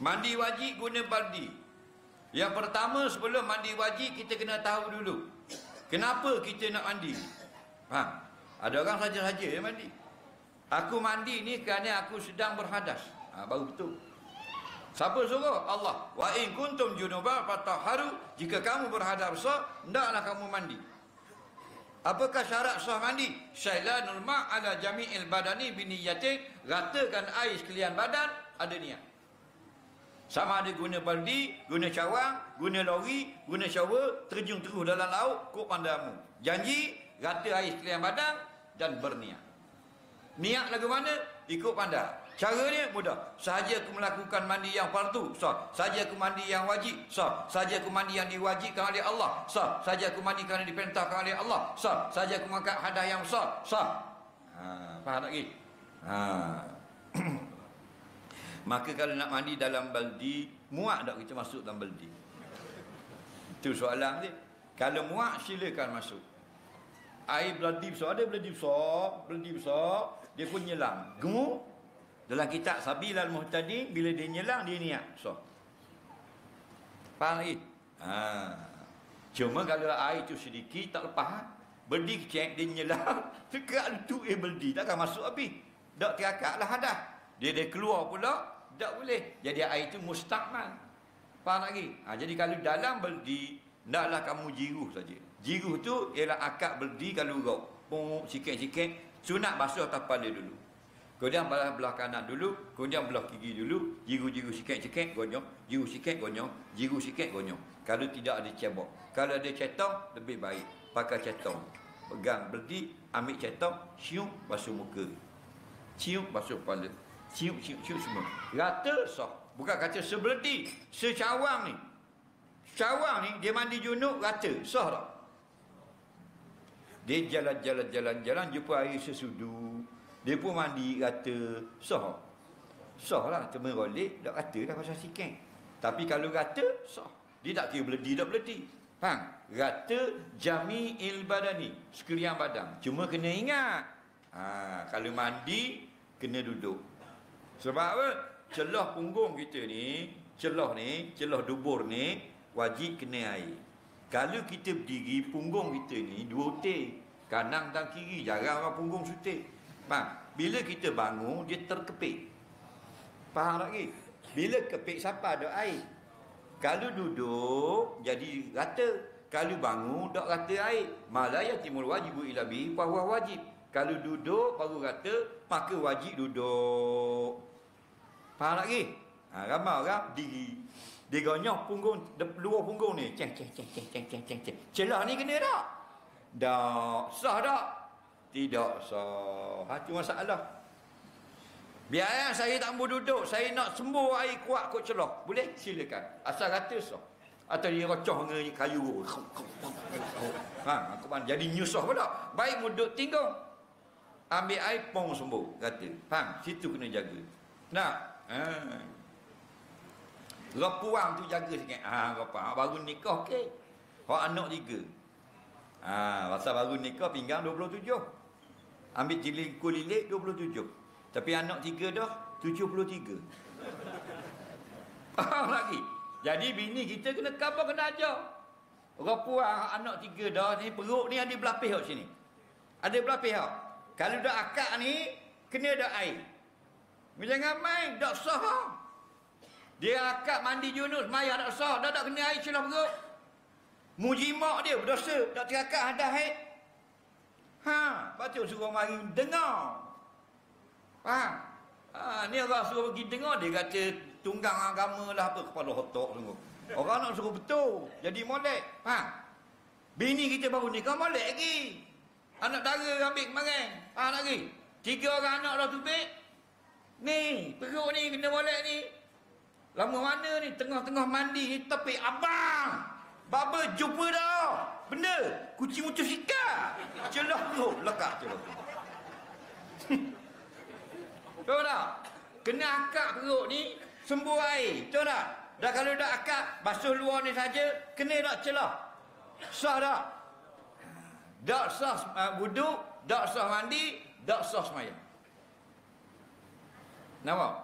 Mandi wajib guna baldi. Yang pertama, sebelum mandi wajib, kita kena tahu dulu kenapa kita nak mandi. Faham? Ada orang saja-saja yang mandi. Aku mandi ni kerana aku sedang berhadas. Baru betul. Siapa suruh? Allah. Wa in kuntum junuban fatahharu. Jika kamu berhadas besar, hendaklah kamu mandi. Apakah syarat sah mandi? Syailanul ma' ala jami'il badani biniyatin. Ratakan air sekalian badan, ada niat. Sama ada guna baldi, guna cawang, guna lori, guna shower, terjun terus dalam laut, kok pandamu. Janji, rata air sekalian badan dan berniat. Niat lagu mana? Ikut pandai. Caranya mudah. Sahaja aku melakukan mandi yang fardu, sah. Sahaja aku mandi yang wajib, sah. Sahaja aku mandi yang diwajibkan oleh Allah, sah. Sahaja aku mandi kerana diperintahkan oleh Allah, sah. Sahaja aku mengangkat hadas yang sah, sah. Faham tak lagi? Maka kalau nak mandi dalam baldi, muak tak kita masuk dalam baldi? Itu soalan dia. Kalau muak, silakan masuk. Air baldi besar, ada baldi besar, dia pun nyelang. Gemuk. Dalam kitab Sabilal Muhtadi, bila dia nyelang, dia niat. So. Faham lagi? Cuma kalau air tu sedikit, tak lepas. Baldi kecil, dia nyelang. Tegak tu baldi, takkan masuk habis. Tak terakak lah hadas. Dia keluar pula, tak boleh. Jadi air itu mustakmal. Faham lagi? Jadi kalau dalam baldi, naklah kamu jiruh saja. Jiruh tu ialah akak baldi kalau urap. Pung sikit-sikit, sunat basuh atas kepala dulu. Kemudian belah kanan dulu, kemudian belah kiri dulu, jiruh-jiruh sikit-sikit gonyong, jiruh sikit gonyong, jiruh sikit gonyong. Kalau tidak ada cebok. Kalau ada cetong, lebih baik pakai cetong. Pegang baldi, ambil cetong, cium basuh muka. Cium basuh kepala. Cium semua. Rata sah. Bukan kata sebeledi, secawang ni. Cawang ni dia mandi junub rata, sah tak? Dia jalan jumpa air sesudu, dia pun mandi rata, sah. Sah lah, cuma rolik dak rata dah pasal sikit. Tapi kalau rata, sah. Dia tak kira beledi tak beledi. Faham? Rata jami'il badani, sekalian badan. Cuma kena ingat, kalau mandi kena duduk. Sebab apa? Celah punggung kita ni, celah dubur ni wajib kena air. Kalau kita berdiri, punggung kita ni dua utik, kanan dan kiri. Jarang orang punggung sutik. Faham? Bila kita bangun, dia terkepit. Faham lagi? Bila kepit, siapa ada air? Kalau duduk, jadi rata. Kalau bangun, tak rata air. Malaya timul wajibu ilabi, fahuwa wajib. Kalau duduk, baru rata, maka wajib duduk. Faham lagi? Ramai orang diri. Dia gonyok punggung, luar punggung ni. Cek. Celah ni kena tak? Tak. Sah tak? Tidak sah. Itu masalah. Biar saya tak mau duduk, saya nak sembuh air kuat kot celah. Boleh? Silakan. Asal kata sah. Atau dia rocoh dengan kayu. Jadi nyusah pula. Baik muduk tinggal. Ambil air, pong sembuh. Kata. Faham? Situ kena jaga. Nak? Rapuang tu jaga sikit. Rapuang. Baru nikah okey. Hak anak 3. Pasal baru nikah pinggang 27. Ambil jilid kulilik 27. Tapi anak 3 dah 73. Faham lagi? Jadi bini kita kena khabar, kena ajar. Rapuang anak 3 dah ni, perut ni ada belah pihak sini. Ada belah pihak. Kalau dah akak ni, kena dah air. Jangan main, tak sah. Dia akak mandi junub, mayah tak sah, dah tak kena air celah perut. Mujimak dia berdosa, tak terakak hadas haid. Patut suruh mari dengar. Faham? Ni orang suruh pergi dengar, dia kata tunggang agama lah apa, kepala otak sungguh. Orang nak suruh betul, jadi molek. Faham? Bini kita baru nikah molek lagi. Anak dara ambil kemarin. Faham lagi? 3 orang anak dah tubik. Ni, perut ni kena molek ni. Lama mana ni, tengah-tengah mandi ni, tepi abang. Baba jumpa dah. Benda, kucing muncul sikat. Celah perut, lekat celah perut. Tahu tak? Kena akak perut ni, sembuh air. Tahu tak? Dah kalau dah akak, basuh luar ni saja, kena tak celah? Sah tak? Tak sah wuduk, tak sah mandi, tak sah semayang. Nampak?